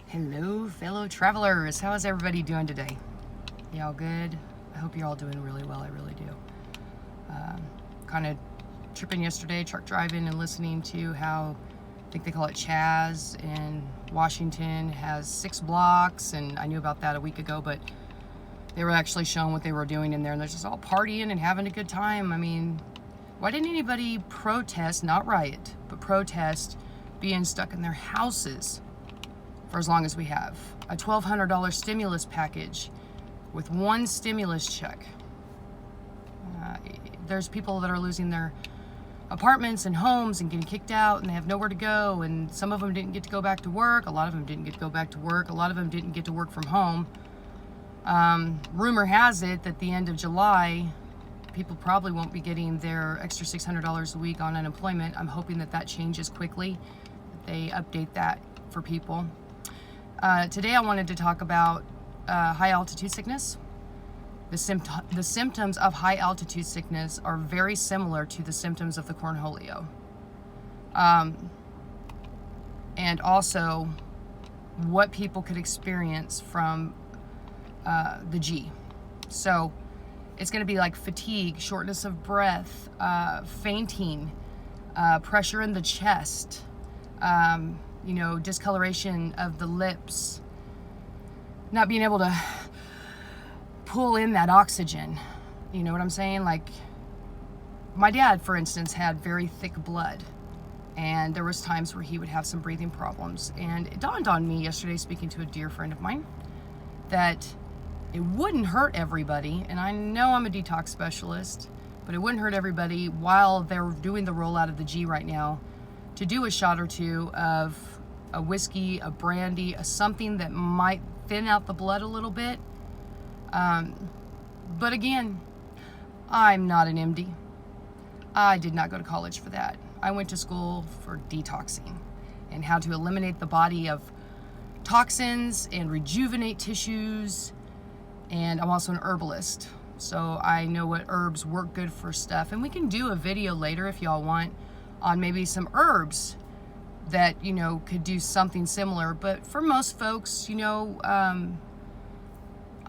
Hello, fellow travelers. How is everybody doing today? Y'all good? I hope you're all doing really well. I really do. Kind of tripping yesterday, truck driving and listening to how, I think they call it Chaz in Washington, has 6 blocks, and I knew about that a week ago, but they were actually showing what they were doing in there, and they're just all partying and having a good time. I mean, why didn't anybody protest, not riot, but protest being stuck in their houses for as long as we have? A $1,200 stimulus package with one stimulus check. There's people that are losing their apartments and homes and getting kicked out, and they have nowhere to go, and some of them didn't get to go back to work. A lot of them didn't get to go back to work. A lot of them didn't get to work from home. Rumor has it that the end of July, people probably won't be getting their extra $600 a week on unemployment. I'm hoping that that changes quickly, that they update that for people. Today I wanted to talk about high altitude sickness. The symptoms of high altitude sickness are very similar to the symptoms of the cornholio. And also what people could experience from the G. So it's going to be like fatigue, shortness of breath, fainting, pressure in the chest, discoloration of the lips, not being able to pull in that oxygen. You know what I'm saying? Like, my dad, for instance, had very thick blood, and there was times where he would have some breathing problems. And it dawned on me yesterday, speaking to a dear friend of mine, that it wouldn't hurt everybody, and I know I'm a detox specialist, but it wouldn't hurt everybody while they're doing the rollout of the G right now to do a shot or two of a whiskey, a brandy, something that might thin out the blood a little bit. But again, I'm not an MD. I did not go to college for that. I went to school for detoxing and how to eliminate the body of toxins and rejuvenate tissues. And I'm also an herbalist, so I know what herbs work good for stuff. And we can do a video later if y'all want on maybe some herbs that, could do something similar. But for most folks, I'm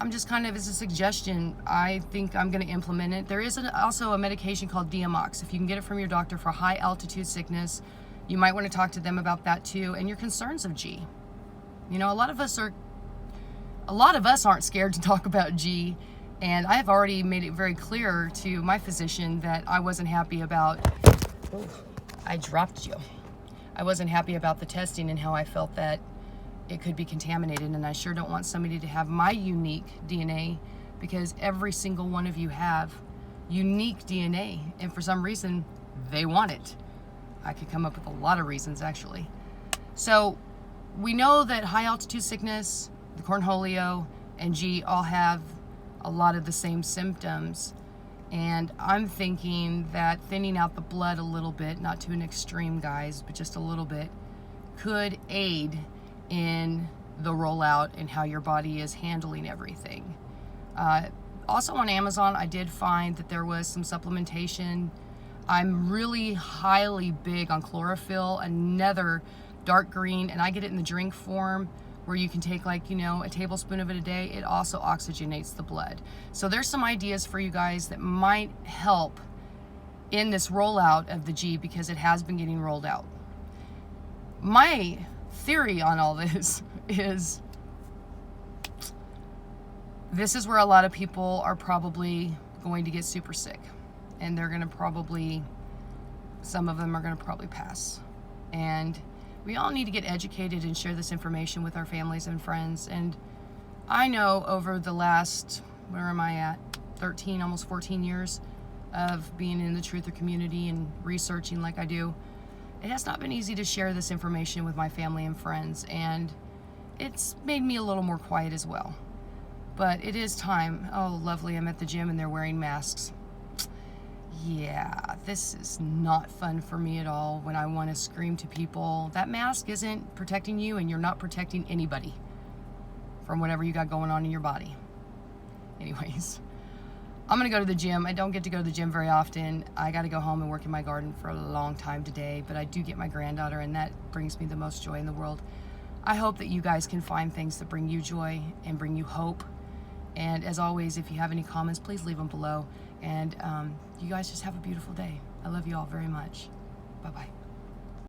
just kind of, as a suggestion, I think I'm going to implement it. There is also a medication called Diamox. If you can get it from your doctor for high altitude sickness, you might want to talk to them about that too, and your concerns of G. A lot of us aren't scared to talk about G, and I have already made it very clear to my physician that I wasn't happy about, I dropped you. I wasn't happy about the testing and how I felt that it could be contaminated, and I sure don't want somebody to have my unique DNA, because every single one of you have unique DNA, and for some reason they want it. I could come up with a lot of reasons, actually. So we know that high altitude sickness, the cornholio, and G all have a lot of the same symptoms, and I'm thinking that thinning out the blood a little bit, not to an extreme, guys, but just a little bit, could aid in the rollout and how your body is handling everything. Also on Amazon, I did find that there was some supplementation. I'm really highly big on chlorophyll, another dark green, and I get it in the drink form where you can take a tablespoon of it a day. It also oxygenates the blood. So there's some ideas for you guys that might help in this rollout of the G, because it has been getting rolled out. My theory on all this is where a lot of people are probably going to get super sick, and they're going to some of them are going to probably pass. And we all need to get educated and share this information with our families and friends. And I know over the last, 13, almost 14 years of being in the truther community and researching like I do, it has not been easy to share this information with my family and friends, and it's made me a little more quiet as well. But it is time. Oh, lovely, I'm at the gym and they're wearing masks. Yeah, this is not fun for me at all when I want to scream to people. That mask isn't protecting you, and you're not protecting anybody from whatever you got going on in your body. Anyways, I'm going to go to the gym. I don't get to go to the gym very often. I got to go home and work in my garden for a long time today, but I do get my granddaughter, and that brings me the most joy in the world. I hope that you guys can find things that bring you joy and bring you hope. And as always, if you have any comments, please leave them below. And you guys just have a beautiful day. I love you all very much. Bye-bye.